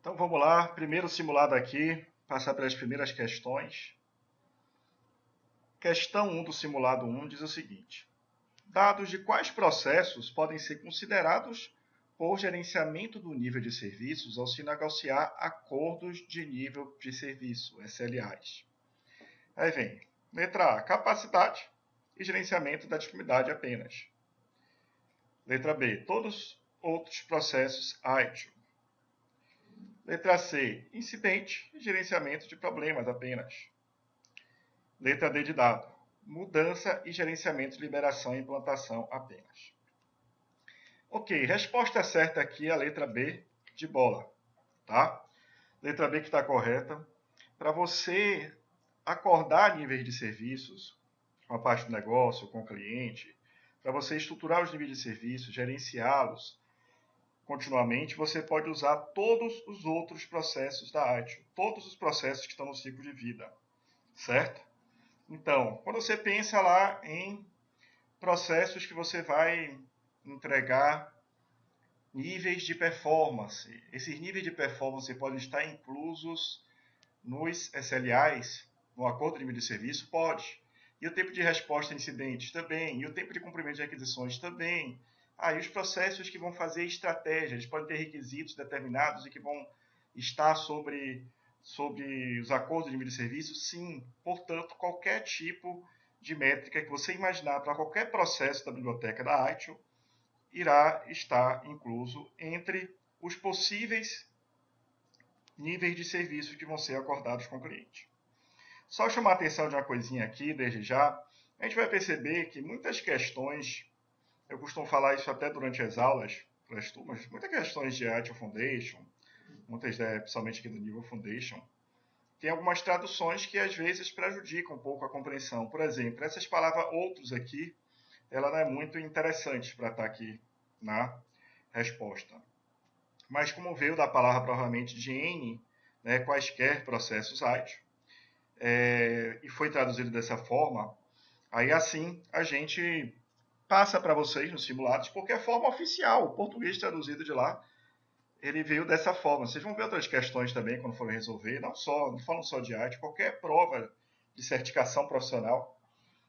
Então vamos lá, primeiro simulado aqui, passar pelas primeiras questões. Questão 1 do simulado 1 diz o seguinte: dados de quais processos podem ser considerados por gerenciamento do nível de serviços ao se negociar acordos de nível de serviço, SLAs. Aí vem, letra A, capacidade e gerenciamento da disponibilidade apenas. Letra B, todos outros processos ITIL. Letra C, incidente e gerenciamento de problemas apenas. Letra D de dado, mudança e gerenciamento de liberação e implantação apenas. Ok, resposta certa aqui é a letra B de bola, tá? Letra B que está correta. Para você acordar níveis de serviços com a parte do negócio, com o cliente, para você estruturar os níveis de serviço, gerenciá-los continuamente, você pode usar todos os outros processos da ITIL, todos os processos que estão no ciclo de vida, certo? Então, quando você pensa lá em processos que você vai entregar níveis de performance, esses níveis de performance podem estar inclusos nos SLAs, no acordo de nível de serviço? Pode. E o tempo de resposta a incidentes? Também. E o tempo de cumprimento de requisições? Também. E os processos que vão fazer estratégia, eles podem ter requisitos determinados e que vão estar sobre os acordos de nível de serviço? Sim. Portanto, qualquer tipo de métrica que você imaginar para qualquer processo da biblioteca da ITIL irá estar incluso entre os possíveis níveis de serviço que vão ser acordados com o cliente. Só chamar a atenção de uma coisinha aqui, desde já, a gente vai perceber que muitas questões, eu costumo falar isso até durante as aulas para as turmas, muitas questões de ITIL Foundation, muitas principalmente aqui do nível Foundation, tem algumas traduções que às vezes prejudicam um pouco a compreensão. Por exemplo, essas palavras outros aqui, ela não é muito interessante para estar aqui na resposta. Mas como veio da palavra provavelmente de N, né, quaisquer processos ITIL, e foi traduzido dessa forma, aí assim a gente passa para vocês nos simulados, porque é a forma oficial, o português traduzido de lá, ele veio dessa forma. Vocês vão ver outras questões também quando forem resolver, não falam só de ITIL, qualquer prova de certificação profissional,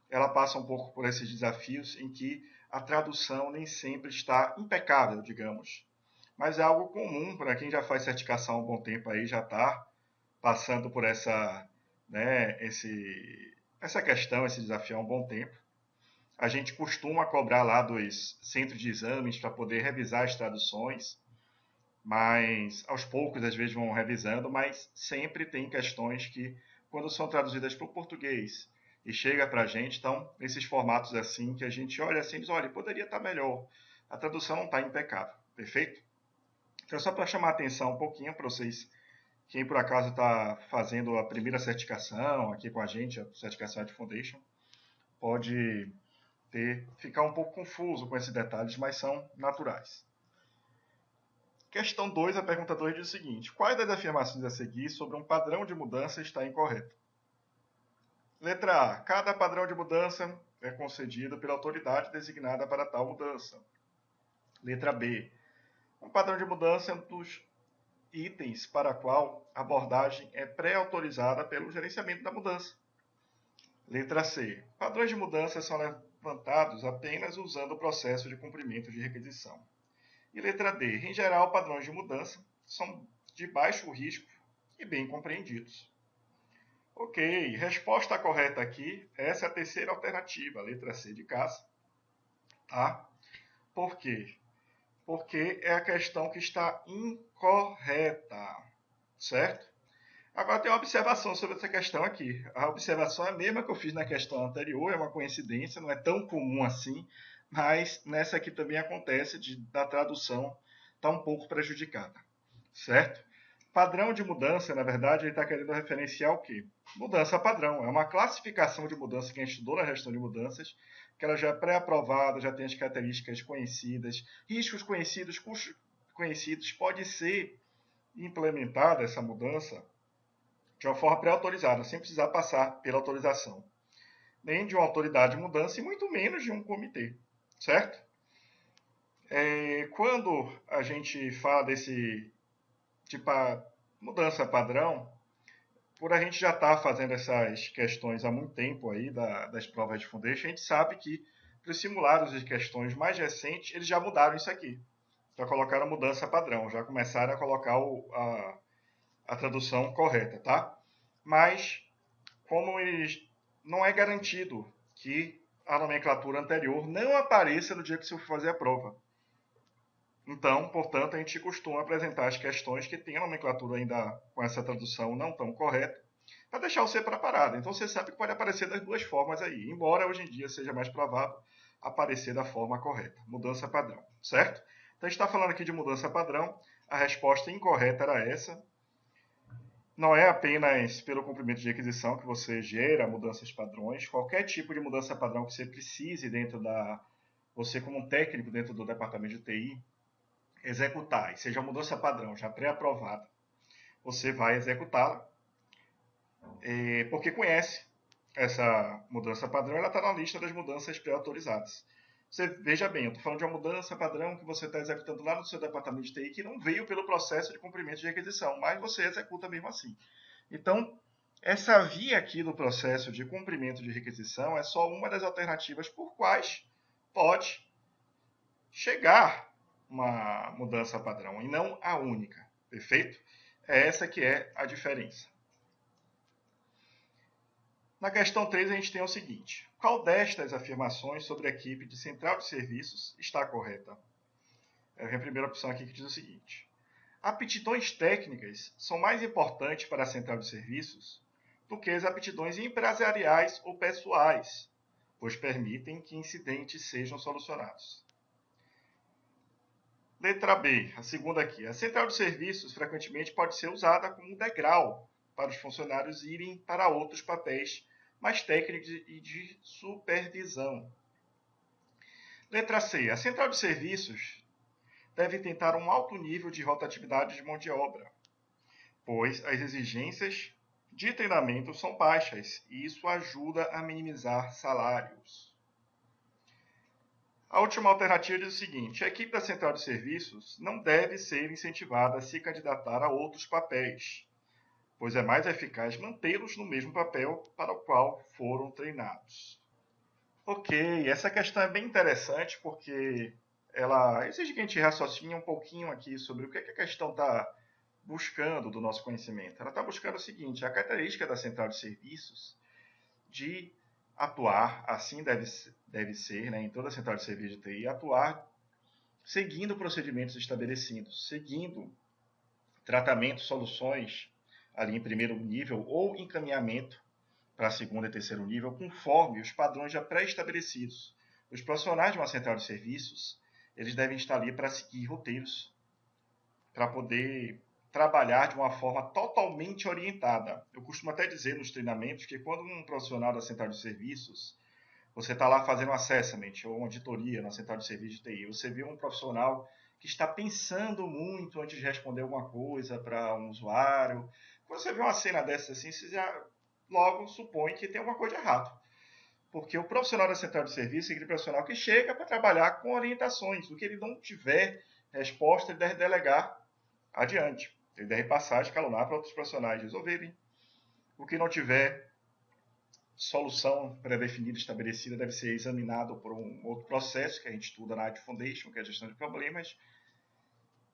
ela passa um pouco por esses desafios em que a tradução nem sempre está impecável, digamos. Mas é algo comum para quem já faz certificação há um bom tempo aí, já está passando por essa questão, esse desafio há um bom tempo. A gente costuma cobrar lá dos centros de exames para poder revisar as traduções, mas aos poucos às vezes vão revisando, mas sempre tem questões que, quando são traduzidas para o português e chega para a gente, estão nesses formatos assim que a gente olha assim e diz, olha, poderia estar melhor. A tradução não está impecável, perfeito? Então, só para chamar a atenção um pouquinho para vocês, quem por acaso está fazendo a primeira certificação aqui com a gente, a certificação de Foundation, pode ficar um pouco confuso com esses detalhes, mas são naturais. Questão 2, a pergunta 2 diz o seguinte: quais das afirmações a seguir sobre um padrão de mudança está incorreta? Letra A. Cada padrão de mudança é concedido pela autoridade designada para tal mudança. Letra B. Um padrão de mudança é um dos itens para a qual a abordagem é pré-autorizada pelo gerenciamento da mudança. Letra C. Padrões de mudança são levantados apenas usando o processo de cumprimento de requisição. E letra D. Em geral, padrões de mudança são de baixo risco e bem compreendidos. Ok, resposta correta aqui, essa é a terceira alternativa, letra C de casa. Tá? Por quê? Porque é a questão que está incorreta, certo? Agora tem uma observação sobre essa questão aqui. A observação é a mesma que eu fiz na questão anterior, é uma coincidência, não é tão comum assim, mas nessa aqui também acontece da tradução estar um pouco prejudicada, certo? Padrão de mudança, na verdade, ele está querendo referenciar o quê? Mudança padrão. É uma classificação de mudança que a gente estudou na gestão de mudanças, que ela já é pré-aprovada, já tem as características conhecidas, riscos conhecidos, custos conhecidos. Pode ser implementada essa mudança de uma forma pré-autorizada, sem precisar passar pela autorização. Nem de uma autoridade de mudança e muito menos de um comitê, certo? Quando a gente fala tipo a mudança padrão, por a gente já estar fazendo essas questões há muito tempo aí das provas de Foundation, a gente sabe que para os simulados de questões mais recentes, eles já mudaram isso aqui. Já colocaram a mudança padrão, já começaram a colocar a tradução correta, tá? Mas, como eles, não é garantido que a nomenclatura anterior não apareça no dia que você for fazer a prova. Então, portanto, a gente costuma apresentar as questões que têm a nomenclatura ainda com essa tradução não tão correta, para deixar você preparado. Então, você sabe que pode aparecer das duas formas aí, embora hoje em dia seja mais provável aparecer da forma correta, mudança padrão, certo? Então, a gente está falando aqui de mudança padrão, a resposta incorreta era essa. Não é apenas pelo cumprimento de requisição que você gera mudanças padrões, qualquer tipo de mudança padrão que você precise dentro você como um técnico dentro do departamento de TI, executar, e seja uma mudança padrão já pré-aprovada, você vai executá-la, porque conhece essa mudança padrão, ela está na lista das mudanças pré-autorizadas. Você veja bem, eu estou falando de uma mudança padrão que você está executando lá no seu departamento de TI, que não veio pelo processo de cumprimento de requisição, mas você executa mesmo assim. Então, essa via aqui do processo de cumprimento de requisição é só uma das alternativas por quais pode chegar uma mudança padrão e não a única, perfeito? É essa que é a diferença. Na questão 3 a gente tem o seguinte: qual destas afirmações sobre a equipe de central de serviços está correta? É a primeira opção aqui que diz o seguinte: aptidões técnicas são mais importantes para a central de serviços do que as aptidões empresariais ou pessoais, pois permitem que incidentes sejam solucionados. Letra B, a segunda aqui. A central de serviços frequentemente pode ser usada como um degrau para os funcionários irem para outros papéis mais técnicos e de supervisão. Letra C, a central de serviços deve tentar um alto nível de rotatividade de mão de obra, pois as exigências de treinamento são baixas e isso ajuda a minimizar salários. A última alternativa diz o seguinte: a equipe da central de serviços não deve ser incentivada a se candidatar a outros papéis, pois é mais eficaz mantê-los no mesmo papel para o qual foram treinados. Ok, essa questão é bem interessante porque ela exige que a gente raciocine um pouquinho aqui sobre o que a questão está buscando do nosso conhecimento. Ela está buscando o seguinte: a característica da central de serviços de atuar, assim deve ser, né, em toda a central de serviço de TI, atuar seguindo procedimentos estabelecidos, seguindo tratamentos, soluções ali em primeiro nível ou encaminhamento para segundo e terceiro nível, conforme os padrões já pré-estabelecidos. Os profissionais de uma central de serviços, eles devem estar ali para seguir roteiros, para poder trabalhar de uma forma totalmente orientada. Eu costumo até dizer nos treinamentos que quando um profissional da central de serviços, você está lá fazendo um assessment ou uma auditoria na central de serviço de TI, você vê um profissional que está pensando muito antes de responder alguma coisa para um usuário. Quando você vê uma cena dessa assim, você já logo supõe que tem alguma coisa errada. Porque o profissional da central de serviço é aquele profissional que chega para trabalhar com orientações. O que ele não tiver resposta, ele deve delegar adiante. Ele deve passar, escalonar para outros profissionais resolverem. O que não tiver solução pré-definida, estabelecida, deve ser examinado por um outro processo que a gente estuda na área de Foundation, que é a gestão de problemas.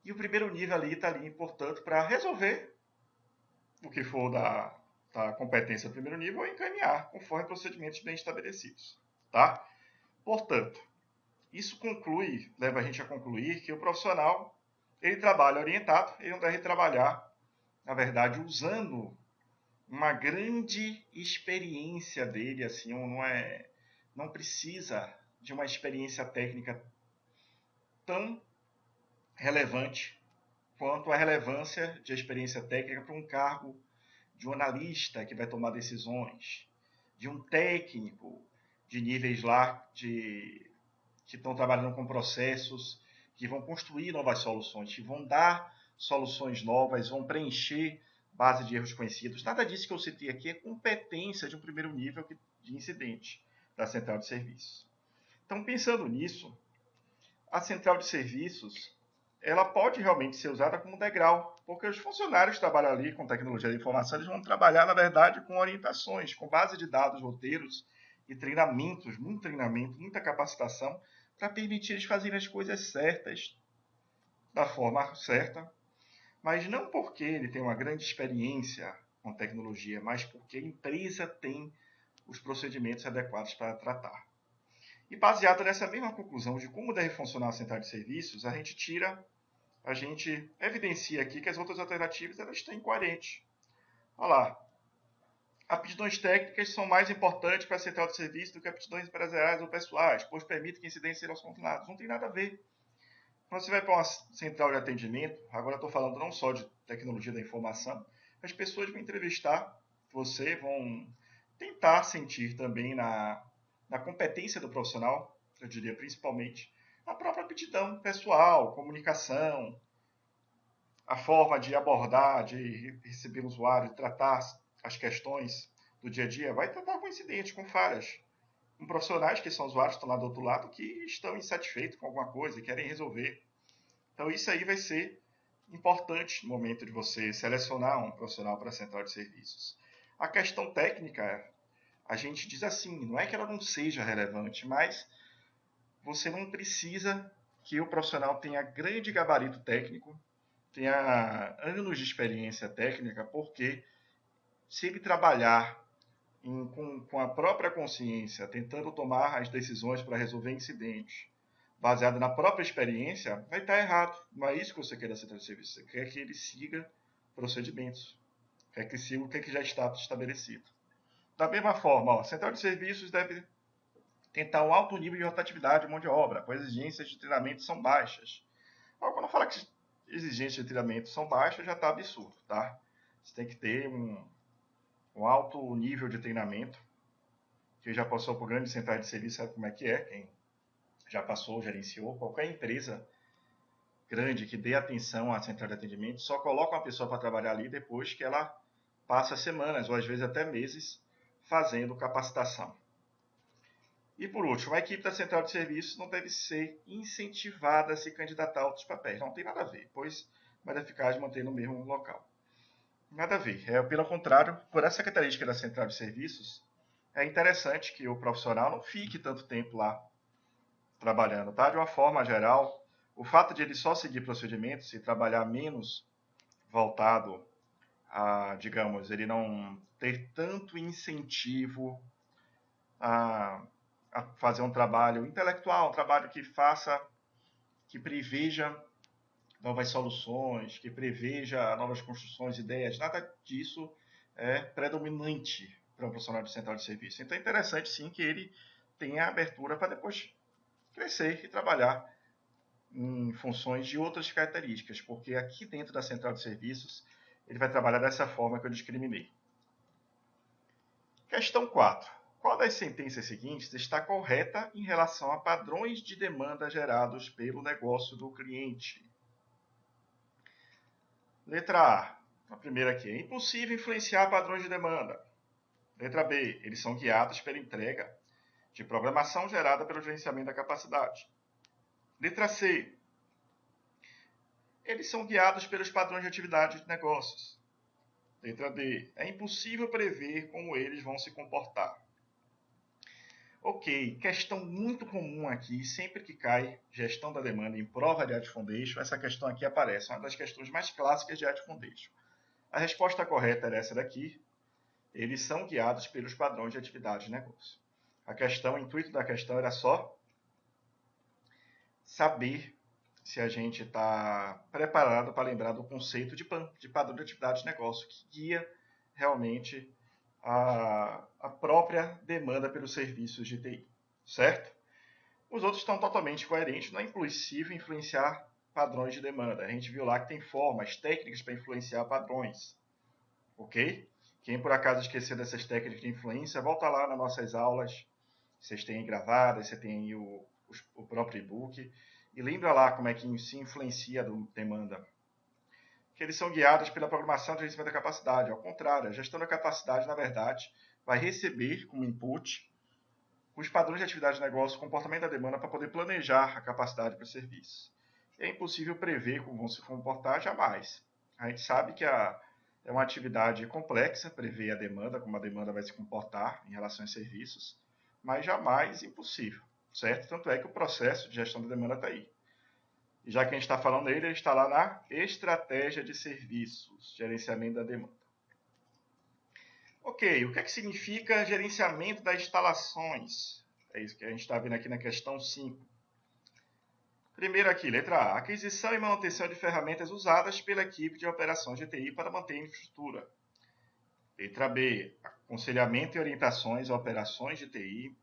E o primeiro nível ali está ali, portanto, para resolver o que for da competência do primeiro nível e encaminhar conforme procedimentos bem estabelecidos. Tá? Portanto, isso leva a gente a concluir que o profissional ele trabalha orientado, ele não deve trabalhar, na verdade, usando uma grande experiência dele, assim, não precisa de uma experiência técnica tão relevante quanto a relevância de experiência técnica para um cargo de um analista que vai tomar decisões, de um técnico de níveis lá que estão trabalhando com processos, que vão construir novas soluções, que vão dar soluções novas, vão preencher base de erros conhecidos. Nada disso que eu citei aqui é competência de um primeiro nível de incidente da central de serviços. Então, pensando nisso, a central de serviços ela pode realmente ser usada como degrau, porque os funcionários que trabalham ali com tecnologia da informação, eles vão trabalhar, na verdade, com orientações, com base de dados, roteiros e treinamentos, muito treinamento, muita capacitação, para permitir eles fazerem as coisas certas, da forma certa, mas não porque ele tem uma grande experiência com tecnologia, mas porque a empresa tem os procedimentos adequados para tratar. E baseado nessa mesma conclusão de como deve funcionar a central de serviços, a gente evidencia aqui que as outras alternativas elas estão incoerentes. Olha lá, aptidões técnicas são mais importantes para a central de serviço do que aptidões empresariais ou pessoais, pois permite que incidentes sejam controlados. Não tem nada a ver. Quando você vai para uma central de atendimento, agora eu estou falando não só de tecnologia da informação, as pessoas vão entrevistar você, vão tentar sentir também na competência do profissional, eu diria principalmente, a própria aptidão pessoal, comunicação, a forma de abordar, de receber o usuário, tratar as questões do dia a dia, vai tratar com incidentes, com falhas. Com profissionais que são usuários, estão lá do outro lado, que estão insatisfeitos com alguma coisa e querem resolver. Então isso aí vai ser importante no momento de você selecionar um profissional para a central de serviços. A questão técnica, a gente diz assim, não é que ela não seja relevante, mas você não precisa que o profissional tenha grande gabarito técnico, tenha anos de experiência técnica, porque se ele trabalhar com a própria consciência, tentando tomar as decisões para resolver incidentes, baseado na própria experiência, vai estar errado. Não é isso que você quer da central de serviço. Você quer que ele siga procedimentos. Quer que siga o que já está estabelecido. Da mesma forma, a central de serviços deve tentar um alto nível de rotatividade de mão de obra, pois as exigências de treinamento são baixas. Agora, quando eu falar que exigências de treinamento são baixas, já está absurdo, tá? Você tem que ter um alto nível de treinamento. Quem já passou por grandes centrais de serviço sabe como é que é. Quem já passou, gerenciou, qualquer empresa grande que dê atenção à central de atendimento só coloca uma pessoa para trabalhar ali depois que ela passa semanas ou às vezes até meses fazendo capacitação. E por último, a equipe da central de serviços não deve ser incentivada a se candidatar a outros papéis. Não tem nada a ver, pois mais eficaz manter no mesmo local. Nada a ver. Pelo contrário, por essa característica da central de serviços, é interessante que o profissional não fique tanto tempo lá trabalhando, tá? De uma forma geral, o fato de ele só seguir procedimentos e trabalhar menos voltado a, digamos, ele não ter tanto incentivo a fazer um trabalho intelectual, um trabalho que preveja novas soluções, que preveja novas construções, ideias, nada disso é predominante para um profissional de central de serviço. Então é interessante sim que ele tenha abertura para depois crescer e trabalhar em funções de outras características, porque aqui dentro da central de serviços ele vai trabalhar dessa forma que eu discriminei. Questão 4. Qual das sentenças seguintes está correta em relação a padrões de demanda gerados pelo negócio do cliente? Letra A primeira aqui. É impossível influenciar padrões de demanda. Letra B. Eles são guiados pela entrega de programação gerada pelo gerenciamento da capacidade. Letra C. Eles são guiados pelos padrões de atividade de negócios. Letra D. É impossível prever como eles vão se comportar. Ok, questão muito comum aqui, sempre que cai gestão da demanda em prova de Ad Foundation, essa questão aqui aparece, uma das questões mais clássicas de Ad Foundation. A resposta correta era essa daqui. Eles são guiados pelos padrões de atividade de negócio. O intuito da questão era só saber se a gente está preparado para lembrar do conceito de PAN, de padrão de atividade de negócio, que guia realmente a própria demanda pelos serviços de TI, certo? Os outros estão totalmente coerentes, não é impossível influenciar padrões de demanda. A gente viu lá que tem formas, técnicas para influenciar padrões, ok? Quem por acaso esqueceu dessas técnicas de influência, volta lá nas nossas aulas, vocês têm gravadas, você tem aí o próprio e-book, e lembra lá como é que se influencia a demanda. Que eles são guiados pela programação de gerenciamento da capacidade. Ao contrário, a gestão da capacidade, na verdade, vai receber como input os padrões de atividade de negócio, o comportamento da demanda para poder planejar a capacidade para o serviço. é impossível prever como vão se comportar jamais. A gente sabe que é uma atividade complexa prever a demanda, como a demanda vai se comportar em relação aos serviços, mas jamais impossível, certo? Tanto é que o processo de gestão da demanda está aí. E já que a gente está falando dele, ele está lá na estratégia de serviços, gerenciamento da demanda. Ok, o que é que significa gerenciamento das instalações? É isso que a gente está vendo aqui na questão 5. Primeiro aqui, letra A. Aquisição e manutenção de ferramentas usadas pela equipe de operações de TI para manter a infraestrutura. Letra B. Aconselhamento e orientações a operações de TI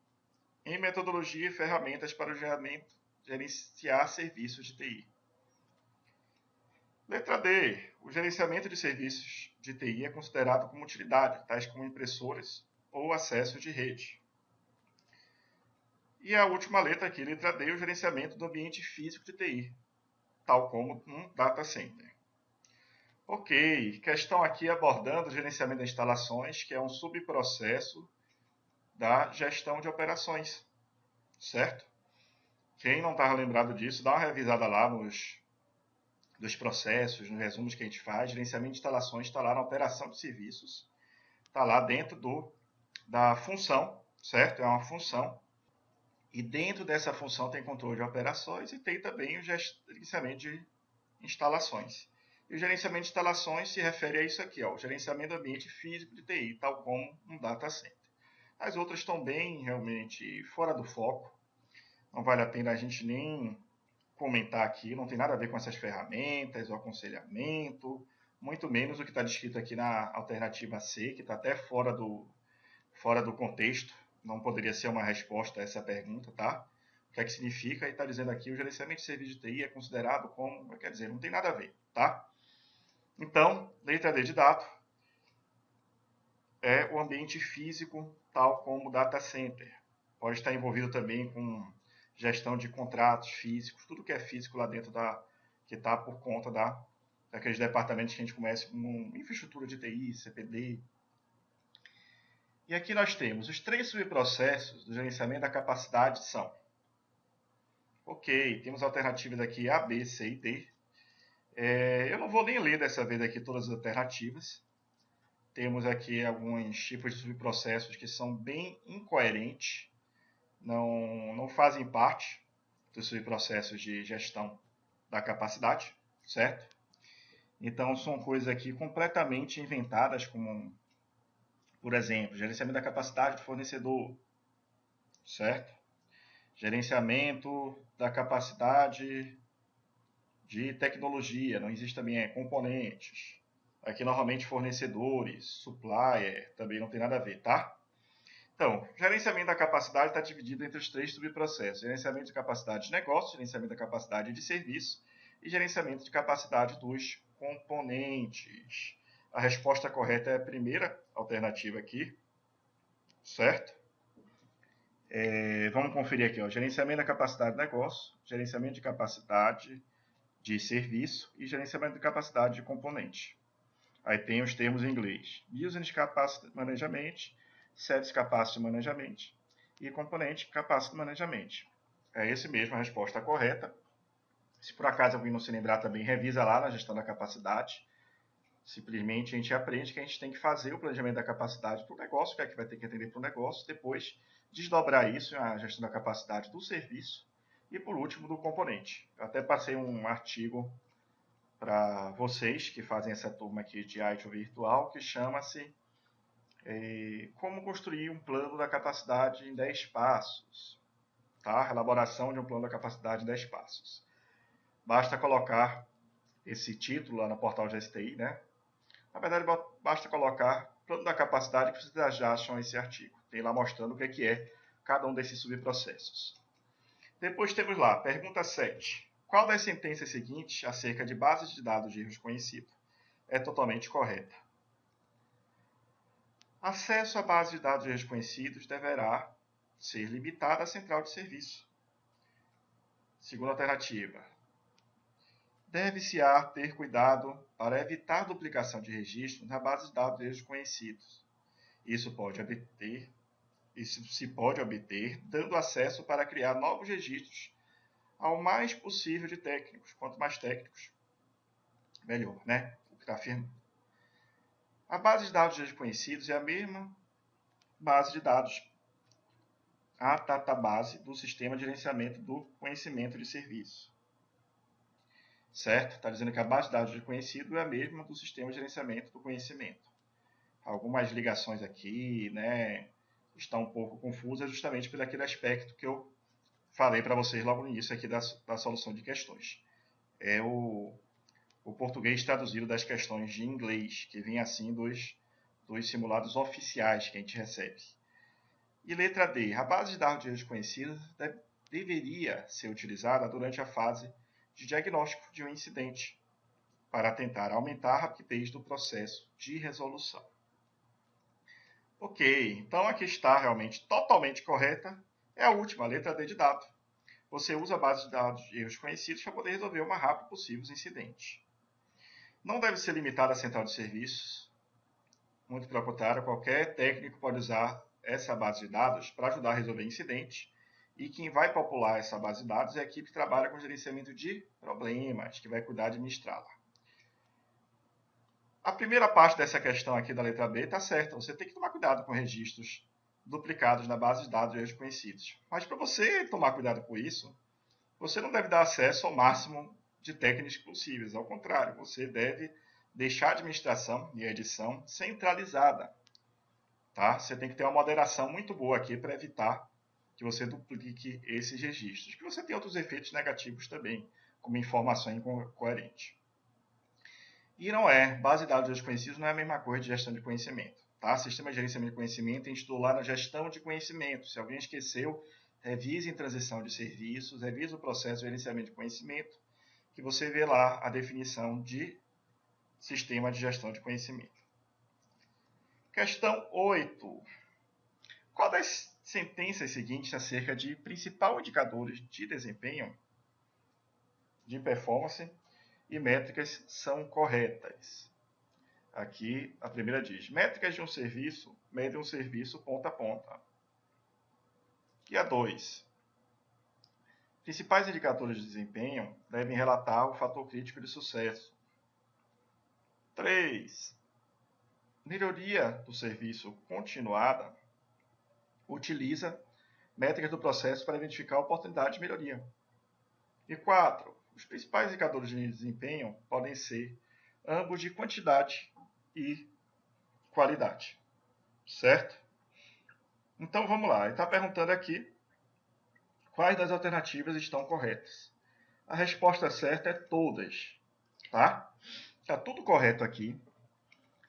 em metodologia e ferramentas para o gerenciar serviços de TI. Letra D. O gerenciamento de serviços de TI é considerado como utilidade, tais como impressoras ou acesso de rede. E a última letra aqui, letra D, o gerenciamento do ambiente físico de TI, tal como um data center. Ok, questão aqui abordando o gerenciamento das instalações, que é um subprocesso da gestão de operações, certo? Quem não estava lembrado disso, dá uma revisada lá dos processos, nos resumos que a gente faz. Gerenciamento de instalações está lá na operação de serviços, está lá dentro da função, certo? É uma função. E dentro dessa função tem controle de operações e tem também o gerenciamento de instalações. E o gerenciamento de instalações se refere a isso aqui, ó, o gerenciamento do ambiente físico de TI, tal como um data center. As outras estão bem, realmente, fora do foco. Não vale a pena a gente nem comentar aqui, não tem nada a ver com essas ferramentas, o aconselhamento, muito menos o que está descrito aqui na alternativa C, que está até fora do contexto, não poderia ser uma resposta a essa pergunta, tá? O que é que significa? E está dizendo aqui, o gerenciamento de serviço de TI é considerado como, quer dizer, não tem nada a ver, tá? Então, letra D de dado é o ambiente físico, tal como o data center. Pode estar envolvido também com gestão de contratos físicos, tudo que é físico lá dentro que está por conta daqueles departamentos que a gente conhece como infraestrutura de TI, CPD. E aqui nós temos os 3 subprocessos do gerenciamento da capacidade são. Ok, temos alternativas aqui A, B, C e D. Eu não vou nem ler dessa vez aqui todas as alternativas. Temos aqui alguns tipos de subprocessos que são bem incoerentes, não fazem parte dos subprocessos de gestão da capacidade, certo? Então, são coisas aqui completamente inventadas, como, por exemplo, gerenciamento da capacidade do fornecedor, certo? Gerenciamento da capacidade de tecnologia, não existe também componentes. Aqui, normalmente, fornecedores, supplier, também não tem nada a ver, tá? Então, gerenciamento da capacidade está dividido entre os 3 subprocessos. Gerenciamento de capacidade de negócio, gerenciamento da capacidade de serviço e gerenciamento de capacidade dos componentes. A resposta correta é a primeira alternativa aqui, certo? Vamos conferir aqui, ó, gerenciamento da capacidade de negócio, gerenciamento de capacidade de serviço e gerenciamento de capacidade de componente. Aí tem os termos em inglês. Business Capacity Management, Service Capacity Management e Componente Capacity Management. É esse mesmo a resposta correta. Se por acaso alguém não se lembrar também, revisa lá na gestão da capacidade. Simplesmente a gente aprende que a gente tem que fazer o planejamento da capacidade para o negócio, o que é que vai ter que atender para o negócio, depois desdobrar isso na gestão da capacidade do serviço e, por último, do componente. Eu até passei um artigo para vocês que fazem essa turma aqui de ITIL virtual, que chama-se Como construir um plano da capacidade em 10 passos. Tá? Elaboração de um plano da capacidade em 10 passos. Basta colocar esse título lá no portal de STI, né? Na verdade, basta colocar plano da capacidade que vocês já acham esse artigo. Tem lá mostrando o que é cada um desses subprocessos. Depois temos lá, pergunta 7. Qual das sentenças seguintes acerca de bases de dados de erros conhecido é totalmente correta? Acesso à base de dados de erros conhecidos deverá ser limitado à central de serviço. Segunda alternativa. Deve-se ter cuidado para evitar duplicação de registros na base de dados de erros conhecidos. Isso se pode obter dando acesso para criar novos registros ao mais possível de técnicos. Quanto mais técnicos, melhor, né? O que está afirmando. A base de dados desconhecidos é a mesma base de dados, a database do sistema de gerenciamento do conhecimento de serviço. Certo? Está dizendo que a base de dados desconhecido é a mesma do sistema de gerenciamento do conhecimento. Algumas ligações aqui, né, estão um pouco confusas justamente por aquele aspecto que eu falei para vocês logo no início aqui da solução de questões. É o português traduzido das questões de inglês, que vem assim dos simulados oficiais que a gente recebe. E letra D. A base de dados desconhecidos deveria ser utilizada durante a fase de diagnóstico de um incidente, para tentar aumentar a rapidez do processo de resolução. Ok, então a que está realmente totalmente correta é a última, a letra D de dado. Você usa a base de dados de erros conhecidos para poder resolver o mais rápido possível os incidentes. Não deve ser limitada à central de serviços. Muito pelo contrário, qualquer técnico pode usar essa base de dados para ajudar a resolver incidentes. E quem vai popular essa base de dados é a equipe que trabalha com gerenciamento de problemas, que vai cuidar de administrá-la. A primeira parte dessa questão aqui da letra B está certa. Você tem que tomar cuidado com registros duplicados na base de dados de erros conhecidos. Mas para você tomar cuidado com isso, você não deve dar acesso ao máximo de técnicas possíveis. Ao contrário, você deve deixar a administração e a edição centralizada. Tá? Você tem que ter uma moderação muito boa aqui para evitar que você duplique esses registros. Que você tem outros efeitos negativos também, como informação incoerente. E não é, base de dados desconhecidos não é a mesma coisa de gestão de conhecimento. Tá? Sistema de gerenciamento de conhecimento, a gente estudou lá na gestão de conhecimento. Se alguém esqueceu, revise em transição de serviços, revise o processo de gerenciamento de conhecimento, que você vê lá a definição de sistema de gestão de conhecimento. Questão 8. Qual das sentenças seguintes acerca de principais indicadores de desempenho, de performance e métricas são corretas? Aqui a primeira diz: métricas de um serviço medem um serviço ponta a ponta. E a 2: principais indicadores de desempenho devem relatar o fator crítico de sucesso. 3: melhoria do serviço continuada utiliza métricas do processo para identificar oportunidades de melhoria. E 4: os principais indicadores de desempenho podem ser ambos de quantidade e qualidade. Certo? Então vamos lá. Ele está perguntando aqui quais das alternativas estão corretas. A resposta certa é todas. Tá? Está tudo correto aqui.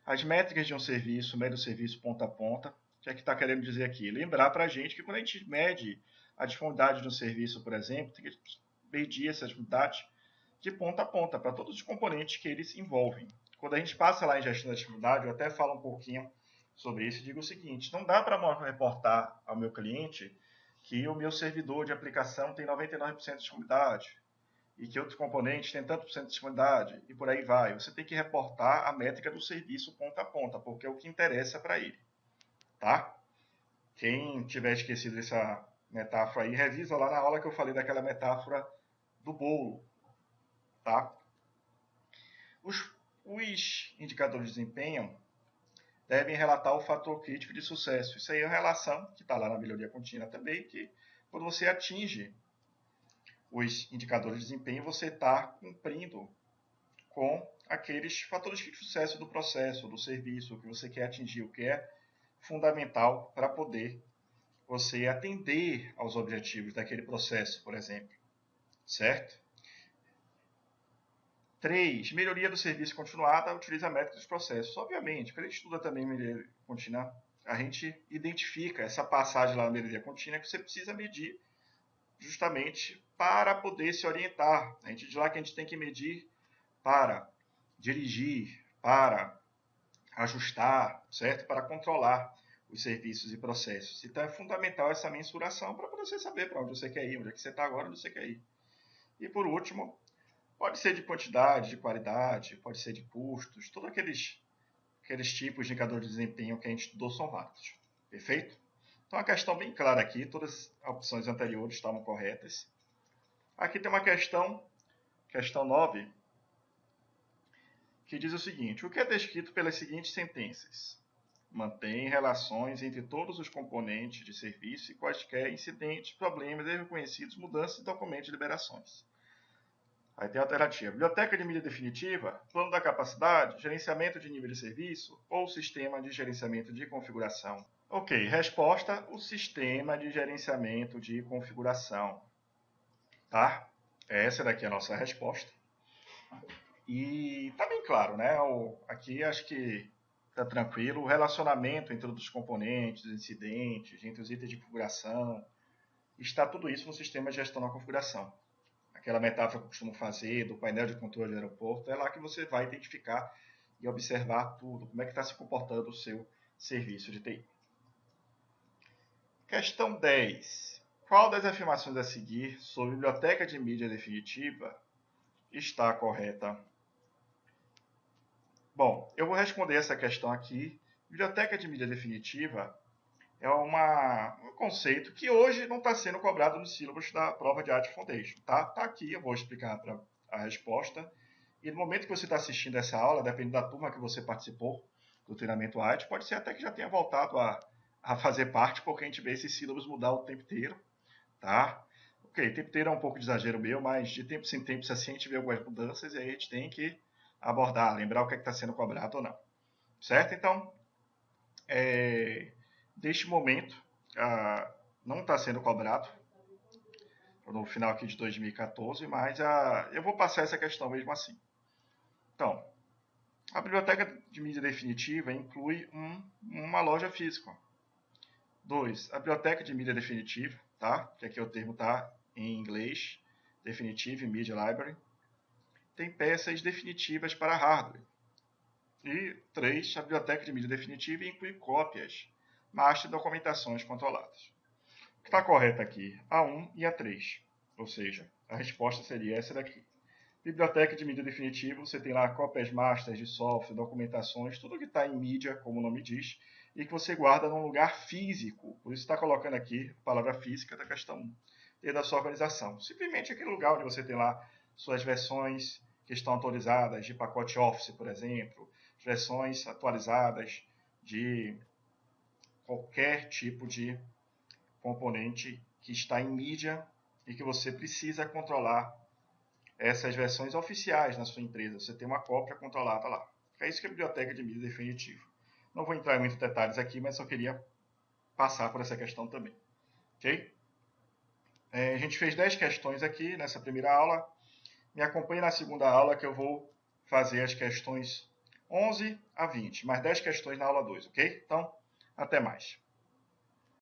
As métricas de um serviço, mede o serviço ponta a ponta. O que é que está querendo dizer aqui? Lembrar para a gente que quando a gente mede a disponibilidade de um serviço, por exemplo, tem que medir essa disponibilidade de ponta a ponta, para todos os componentes que eles envolvem. Quando a gente passa lá em gestão da disponibilidade, eu até falo um pouquinho sobre isso e digo o seguinte: não dá para reportar ao meu cliente que o meu servidor de aplicação tem 99% de disponibilidade e que outros componentes têm tanto por cento de disponibilidade e por aí vai. Você tem que reportar a métrica do serviço ponta a ponta, porque é o que interessa para ele. Tá? Quem tiver esquecido essa metáfora aí, revisa lá na aula que eu falei daquela metáfora do bolo. Tá? Os indicadores de desempenho devem relatar o fator crítico de sucesso. Isso aí é uma relação que está lá na melhoria contínua também, que quando você atinge os indicadores de desempenho, você está cumprindo com aqueles fatores de sucesso do processo, do serviço, que você quer atingir, o que é fundamental para poder você atender aos objetivos daquele processo, por exemplo. Certo? 3. Melhoria do serviço continuada utiliza métricas dos processos. Obviamente, quando a gente estuda também melhoria contínua, a gente identifica essa passagem lá na melhoria contínua que você precisa medir justamente para poder se orientar. A gente diz lá que a gente tem que medir para dirigir, para ajustar, certo? Para controlar os serviços e processos. Então é fundamental essa mensuração para você saber para onde você quer ir, onde é que você está agora, onde você quer ir. E por último, pode ser de quantidade, de qualidade, pode ser de custos, todos aqueles tipos de indicadores de desempenho que a gente estudou são válidos. Perfeito? Então, a questão bem clara aqui, todas as opções anteriores estavam corretas. Aqui tem uma questão 9, que diz o seguinte: o que é descrito pelas seguintes sentenças? Mantém relações entre todos os componentes de serviço e quaisquer incidentes, problemas, erros conhecidos, mudanças, documentos e liberações. Aí tem a alternativa: biblioteca de mídia definitiva, plano da capacidade, gerenciamento de nível de serviço ou sistema de gerenciamento de configuração. Ok, resposta: o sistema de gerenciamento de configuração. Tá? Essa daqui é a nossa resposta. E tá bem claro, né? Aqui acho que tá tranquilo. O relacionamento entre os componentes, os incidentes, entre os itens de configuração, está tudo isso no sistema de gestão da configuração. Aquela metáfora que eu costumo fazer do painel de controle do aeroporto, é lá que você vai identificar e observar tudo, como é que está se comportando o seu serviço de TI. Questão 10. Qual das afirmações a seguir sobre biblioteca de mídia definitiva está correta? Bom, eu vou responder essa questão aqui. Biblioteca de mídia definitiva é um conceito que hoje não está sendo cobrado no sílabus da prova de Art Foundation. Tá aqui, eu vou explicar a resposta. E no momento que você está assistindo essa aula, dependendo da turma que você participou do treinamento Art, pode ser até que já tenha voltado a fazer parte, porque a gente vê esses sílabus mudar o tempo inteiro. Tá? Ok, tempo inteiro é um pouco de exagero meu, mas de tempo em tempo assim a gente vê algumas mudanças e aí a gente tem que abordar, lembrar o que está sendo cobrado ou não. Certo? Então, neste momento, não está sendo cobrado no final aqui de 2014, mas eu vou passar essa questão mesmo assim. Então, a biblioteca de mídia definitiva inclui uma loja física. 2. A biblioteca de mídia definitiva, tá? Que aqui o termo está em inglês, Definitive Media Library, tem peças definitivas para hardware. E 3. A biblioteca de mídia definitiva inclui cópias, master e documentações controladas. O que está correto aqui? A1 e A3. Ou seja, a resposta seria essa daqui. Biblioteca de mídia definitiva, você tem lá cópias masters de software, documentações, tudo que está em mídia, como o nome diz, e que você guarda num lugar físico. Por isso está colocando aqui a palavra física da questão 1. E da sua organização. Simplesmente aquele lugar onde você tem lá suas versões que estão atualizadas de pacote Office, por exemplo, versões atualizadas de qualquer tipo de componente que está em mídia e que você precisa controlar essas versões oficiais na sua empresa. Você tem uma cópia controlada lá. É isso que é a biblioteca de mídia definitiva. Não vou entrar em muitos detalhes aqui, mas só queria passar por essa questão também. Ok? A gente fez 10 questões aqui nessa primeira aula. Me acompanhe na segunda aula que eu vou fazer as questões 11 a 20, mais 10 questões na aula 2, ok? Então, até mais.